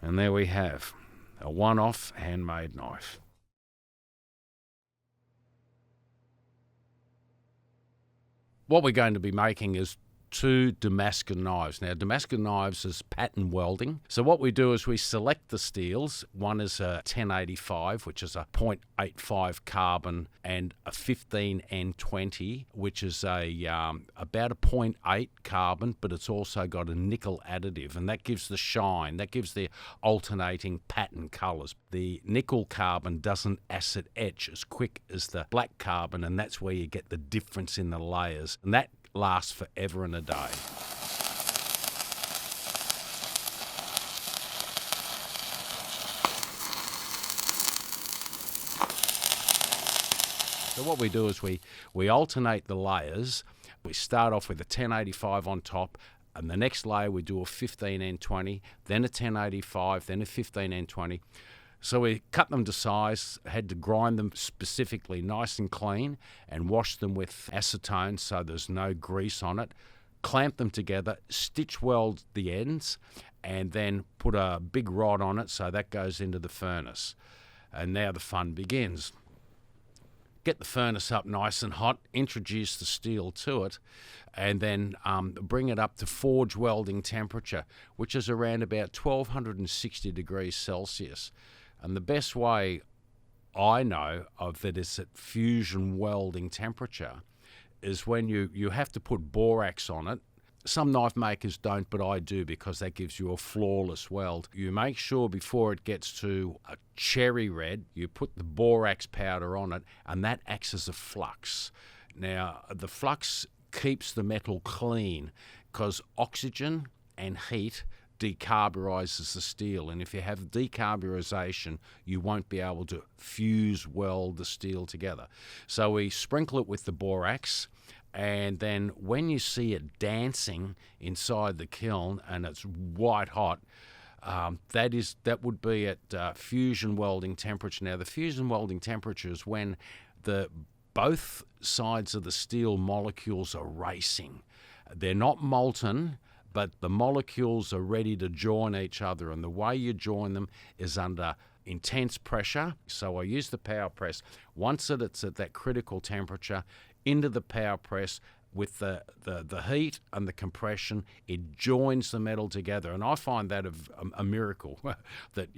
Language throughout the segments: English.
And there we have a one-off handmade knife. What we're going to be making is 2 Damascus knives. Now, Damascus knives is pattern welding. So what we do is we select the steels. One is a 1085, which is a 0.85 carbon, and a 15N20, which is about a 0.8 carbon, but it's also got a nickel additive, and that gives the shine. That gives the alternating pattern colours. The nickel carbon doesn't acid etch as quick as the black carbon, and that's where you get the difference in the layers. And that lasts forever and a day. So what we do is we alternate the layers. We start off with a 1085 on top, and the next layer we do a 15N20, then a 1085, then a 15N20. So we cut them to size, had to grind them specifically nice and clean and wash them with acetone so there's no grease on it, clamp them together, stitch weld the ends, and then put a big rod on it so that goes into the furnace. And now the fun begins. Get the furnace up nice and hot, introduce the steel to it, and then bring it up to forge welding temperature, which is around about 1260 degrees Celsius. And the best way I know of that is at fusion welding temperature is when you have to put borax on it. Some knife makers don't, but I do because that gives you a flawless weld. You make sure before it gets to a cherry red, you put the borax powder on it, and that acts as a flux. Now, the flux keeps the metal clean because oxygen and heat decarburizes the steel, and if you have decarburization, you won't be able to fuse weld the steel together. So we sprinkle it with the borax, and then when you see it dancing inside the kiln and it's white hot, that would be at fusion welding temperature. Now, the fusion welding temperature is when both sides of the steel molecules are racing. They're not molten, but the molecules are ready to join each other, and the way you join them is under intense pressure. So I use the power press. Once it's at that critical temperature, into the power press with the heat and the compression, it joins the metal together. And I find that a miracle that,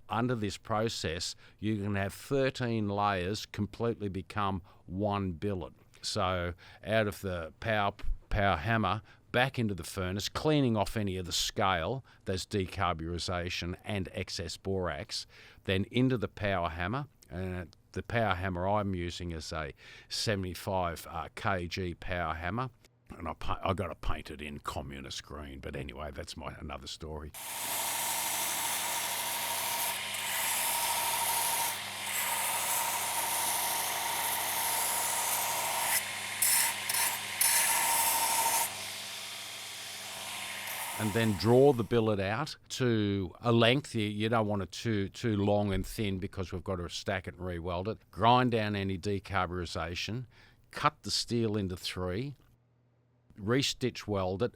under this process, you can have 13 layers completely become one billet. So out of the power hammer, back into the furnace, cleaning off any of the scale, there's decarburization and excess borax, then into the power hammer. And the power hammer I'm using is a 75 kg power hammer, and I got to paint it in communist green, but anyway, that's another story. And then draw the billet out to a length. You don't want it too long and thin because we've got to stack it and re-weld it. Grind down any decarburization, cut the steel into 3, re-stitch weld it,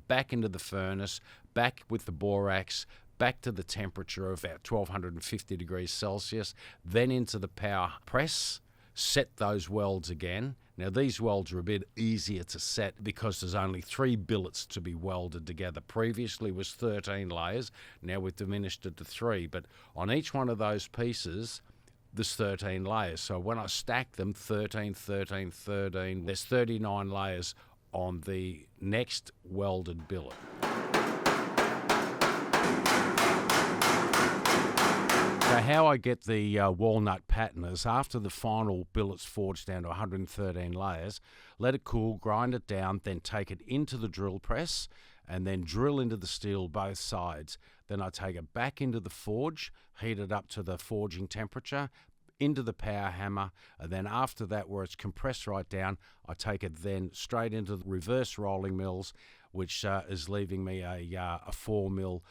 back into the furnace, back with the borax, back to the temperature of about 1250 degrees Celsius, then into the power press, set those welds again. Now, these welds are a bit easier to set because there's only 3 billets to be welded together. Previously was 13 layers. Now we've diminished it to 3. But on each one of those pieces, there's 13 layers. So when I stack them, 13, 13, 13, there's 39 layers on the next welded billet. So how I get the walnut pattern is after the final billet's forged down to 113 layers, let it cool, grind it down, then take it into the drill press and then drill into the steel both sides. Then I take it back into the forge, heat it up to the forging temperature, into the power hammer, and then after that, where it's compressed right down, I take it then straight into the reverse rolling mills, which is leaving me a 4 mil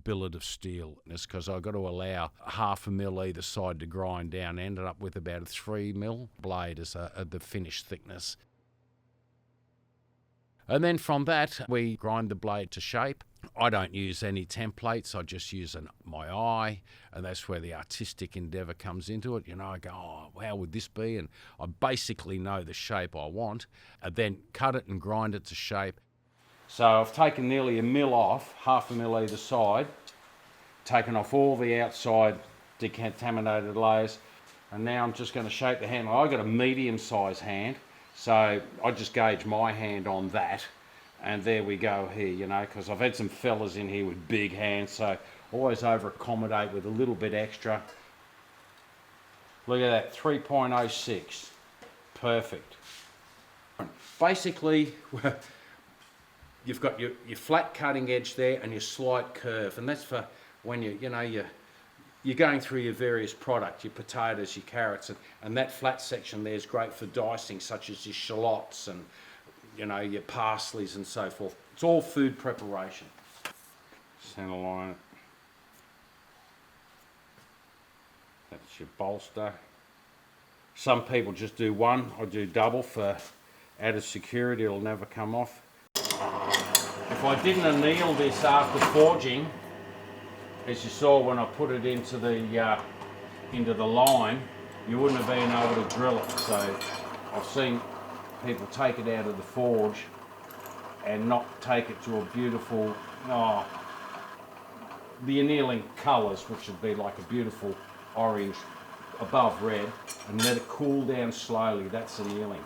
billet of steel. It's because I've got to allow 0.5 mil either side to grind down. Ended up with about a 3 mil blade as the finished thickness. And then from that, we grind the blade to shape. I don't use any templates. I just use my eye, and that's where the artistic endeavour comes into it. I go, oh, how would this be? And I basically know the shape I want, and then cut it and grind it to shape. So I've taken nearly 1 mil off, 0.5 mil either side, taken off all the outside decontaminated layers, and now I'm just going to shape the handle. I've got a medium-sized hand, so I just gauge my hand on that, and there we go here, because I've had some fellas in here with big hands, so always over-accommodate with a little bit extra. Look at that, 3.06, perfect. Basically, you've got your flat cutting edge there and your slight curve, and that's for when you're going through your various products, your potatoes, your carrots, and that flat section there is great for dicing, such as your shallots and your parsleys and so forth. It's all food preparation. Centre line it. That's your bolster. Some people just do one. I do double for added security. It'll never come off. If I didn't anneal this after forging, as you saw when I put it into the line, you wouldn't have been able to drill it. So I've seen people take it out of the forge and not take it to a beautiful, the annealing colours, which would be like a beautiful orange above red, and let it cool down slowly. That's annealing.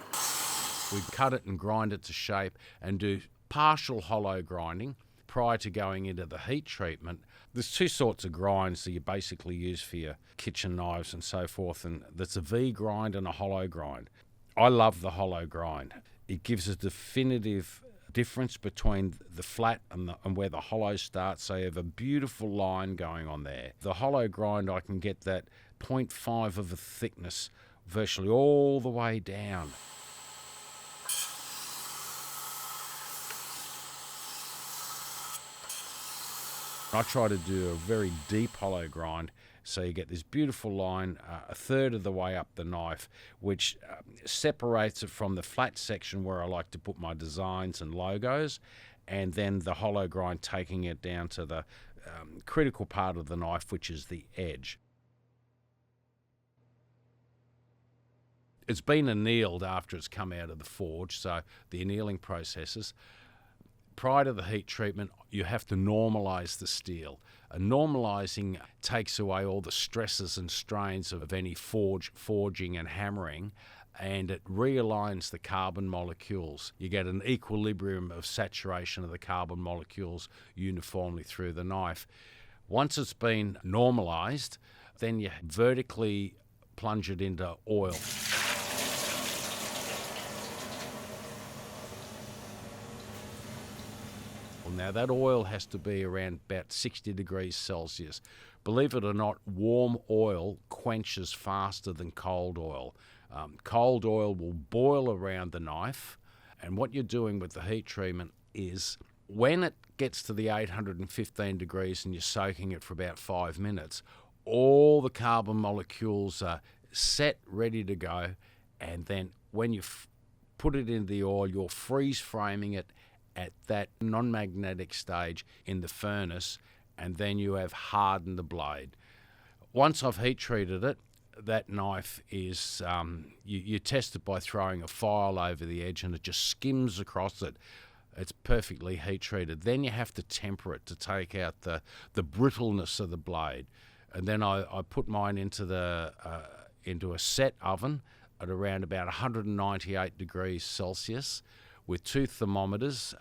We cut it and grind it to shape and do partial hollow grinding prior to going into the heat treatment. There's two sorts of grinds that you basically use for your kitchen knives and so forth, and that's a V grind and a hollow grind. I love the hollow grind. It gives a definitive difference between the flat and where the hollow starts, so you have a beautiful line going on there. The hollow grind, I can get that 0.5 of a thickness virtually all the way down. I try to do a very deep hollow grind, so you get this beautiful line a third of the way up the knife, which separates it from the flat section where I like to put my designs and logos, and then the hollow grind taking it down to the critical part of the knife, which is the edge. It's been annealed after it's come out of the forge, so the annealing processes. Prior to the heat treatment, you have to normalise the steel. And normalising takes away all the stresses and strains of any forging and hammering, and it realigns the carbon molecules. You get an equilibrium of saturation of the carbon molecules uniformly through the knife. Once it's been normalised, then you vertically plunge it into oil. Now that oil has to be around about 60 degrees Celsius. Believe it or not, warm oil quenches faster than cold oil. Cold oil will boil around the knife, and what you're doing with the heat treatment is when it gets to the 815 degrees and you're soaking it for about 5 minutes, all the carbon molecules are set, ready to go, and then when you put it in the oil, you're freeze framing it at that non-magnetic stage in the furnace, and then you have hardened the blade. Once I've heat treated it, that knife is, you test it by throwing a file over the edge and it just skims across it. It's perfectly heat treated. Then you have to temper it to take out the brittleness of the blade. And then I put mine into a set oven at around about 198 degrees Celsius, with 2 thermometers,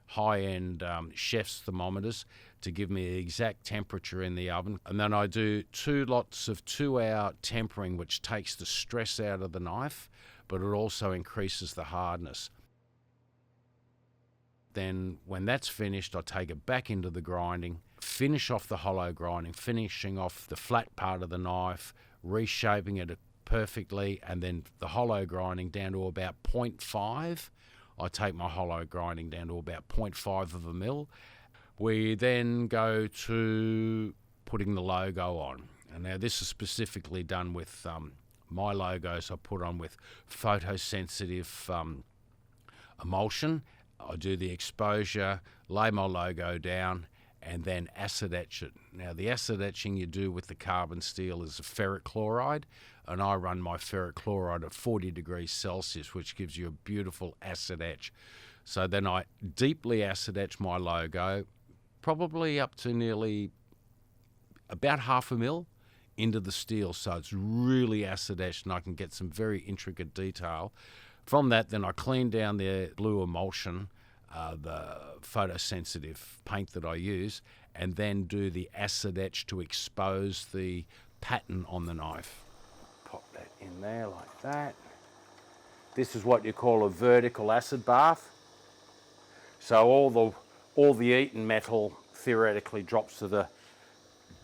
high-end chef's thermometers, to give me the exact temperature in the oven. And then I do 2 lots of 2-hour tempering, which takes the stress out of the knife, but it also increases the hardness. Then when that's finished, I take it back into the grinding, finish off the hollow grinding, finishing off the flat part of the knife, reshaping it perfectly, and then the hollow grinding down to about 0.5. I take my hollow grinding down to about 0.5 of a mil. We then go to putting the logo on. And now this is specifically done with my logos I put on with photosensitive emulsion. I do the exposure, lay my logo down, and then acid etch it. Now the acid etching you do with the carbon steel is a ferric chloride, and I run my ferric chloride at 40 degrees Celsius, which gives you a beautiful acid etch. So then I deeply acid etch my logo, probably up to nearly about half a mil into the steel, so it's really acid etched and I can get some very intricate detail. From that, then I clean down the blue emulsion, the photosensitive paint that I use, and then do the acid etch to expose the pattern on the knife. Pop that in there like that. This is what you call a vertical acid bath. So all the eaten metal theoretically drops to the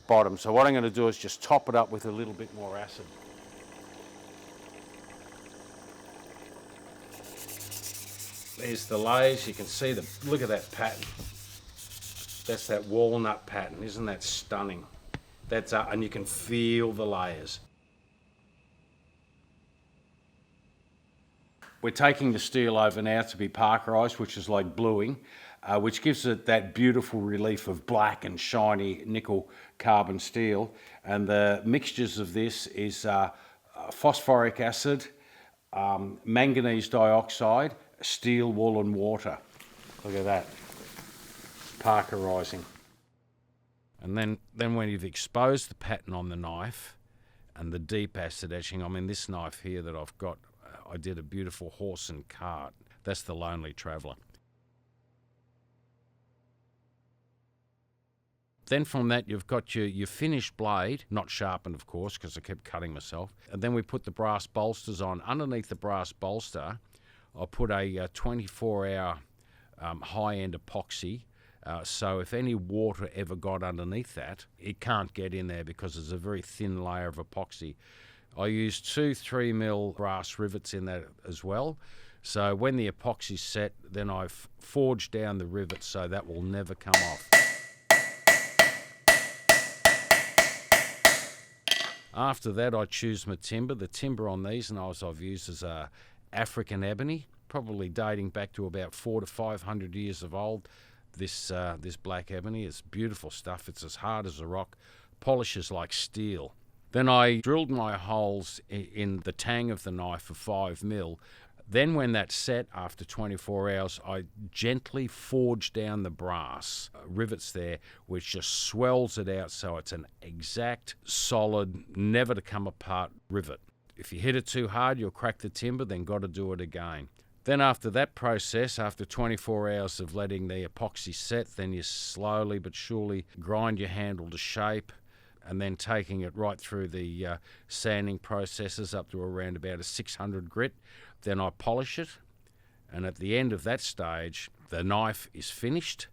bottom. So what I'm going to do is just top it up with a little bit more acid. There's the layers. You can see look at that pattern. That's that walnut pattern. Isn't that stunning? That's up, and you can feel the layers. We're taking the steel over now to be parkerized, which is like bluing, which gives it that beautiful relief of black and shiny nickel carbon steel. And the mixtures of this is phosphoric acid, manganese dioxide, steel wool and water. Look at that, parkerizing. And then when you've exposed the pattern on the knife and the deep acid etching, I mean this knife here that I've got, I did a beautiful horse and cart. That's the Lonely Traveller. Then from that you've got your finished blade, not sharpened of course because I kept cutting myself. And then we put the brass bolsters on. Underneath the brass bolster I put a 24-hour high-end epoxy. So if any water ever got underneath that, it can't get in there because it's a very thin layer of epoxy. I used 2 3mm brass rivets in that as well. So when the epoxy's set, then I've forged down the rivets so that will never come off. After that, I choose my timber. The timber on these knives I've used is African ebony, probably dating back to about 400 to 500 years of old. This black ebony is beautiful stuff. It's as hard as a rock, polishes like steel. Then I drilled my holes in the tang of the knife for 5mm. Then when that's set, after 24 hours, I gently forge down the brass rivets there, which just swells it out so it's an exact, solid, never to come apart rivet. If you hit it too hard, you'll crack the timber, then got to do it again. Then after that process, after 24 hours of letting the epoxy set, then you slowly but surely grind your handle to shape, and then taking it right through the sanding processes up to around about a 600 grit. Then I polish it, and at the end of that stage, the knife is finished.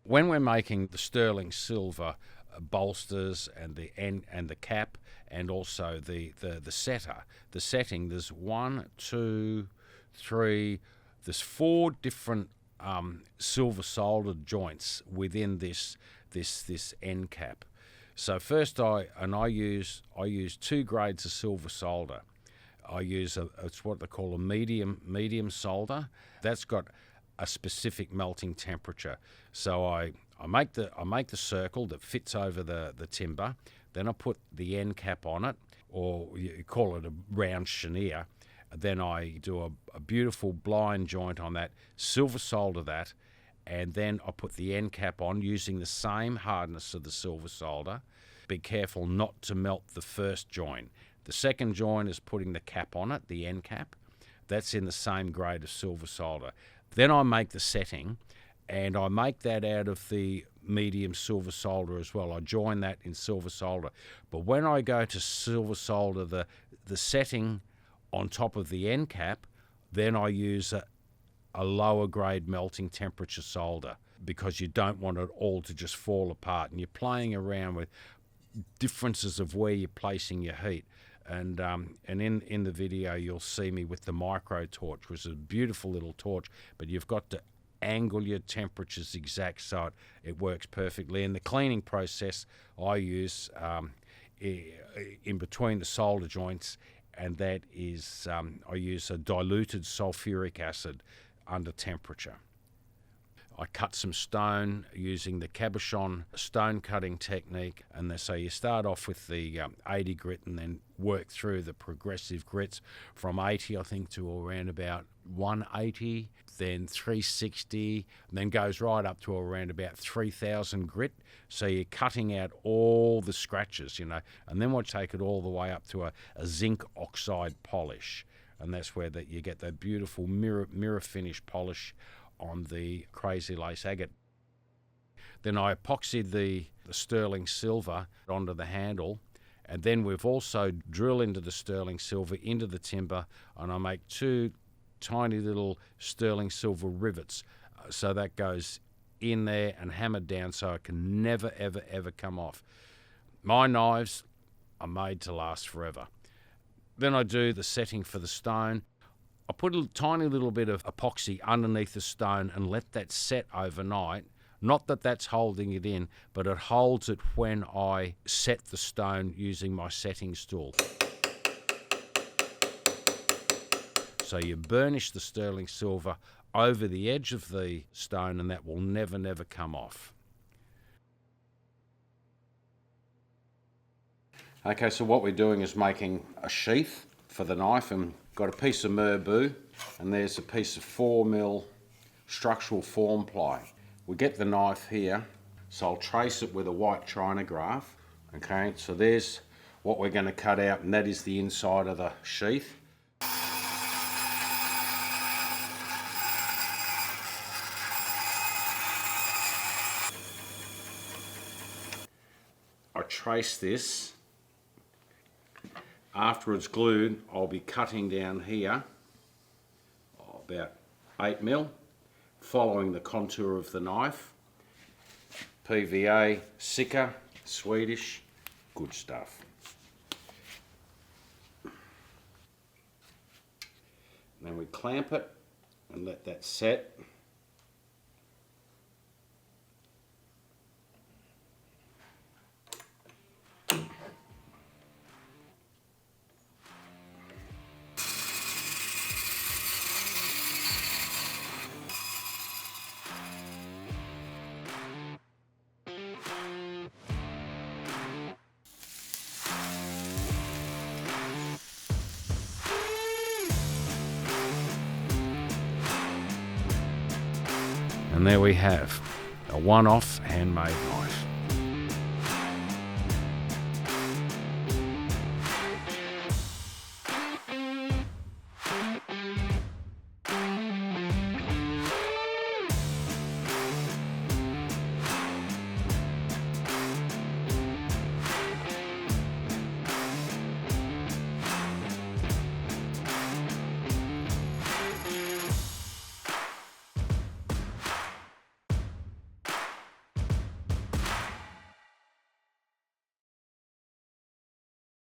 When we're making the sterling silver bolsters and the cap, and also the setting, there's 1, 2, 3, there's 4 different silver soldered joints within this end cap. So first I use 2 grades of silver solder. I use it's what they call a medium solder. That's got a specific melting temperature. So I make the circle that fits over the timber. Then I put the end cap on it, or you call it a round chenier. Then I do a beautiful blind joint on that, silver solder that, and then I put the end cap on using the same hardness of the silver solder. Be careful not to melt the first joint. The second joint is putting the cap on it, the end cap. That's in the same grade of silver solder. Then I make the setting, and I make that out of the medium silver solder as well. I join that in silver solder. But when I go to silver solder the setting on top of the end cap, then I use a lower grade melting temperature solder, because you don't want it all to just fall apart, and you're playing around with differences of where you're placing your heat. And in the video you'll see me with the micro torch, which is a beautiful little torch, but you've got to angle your temperatures exact so it works perfectly. And the cleaning process I use in between the solder joints, and that is I use a diluted sulfuric acid under temperature. I cut some stone using the cabochon stone cutting technique, and so you start off with the 80 grit and then work through the progressive grits from 80, I think, to around about 180, then 360, and then goes right up to around about 3000 grit. So you're cutting out all the scratches, and then we'll take it all the way up to a zinc oxide polish, and that's where you get that beautiful mirror finish polish on the Crazy Lace agate. Then I epoxied the sterling silver onto the handle, and then we've also drilled into the sterling silver into the timber, and I make 2 tiny little sterling silver rivets, so that goes in there and hammered down so it can never ever come off. My knives are made to last forever. Then I do the setting for the stone. I put a tiny little bit of epoxy underneath the stone and let that set overnight. Not that that's holding it in, but it holds it when I set the stone using my setting tool. So you burnish the sterling silver over the edge of the stone, and that will never come off. Okay, so what we're doing is making a sheath for the knife, and got a piece of merbau, and there's a piece of 4mm structural form ply. We get the knife here, so I'll trace it with a white trinograph. Okay, so there's what we're going to cut out, and that is the inside of the sheath. I trace this. After it's glued, I'll be cutting down here about 8mm, following the contour of the knife. PVA, Sika, Swedish, good stuff. Then we clamp it and let that set. And there we have a one-off handmade knife.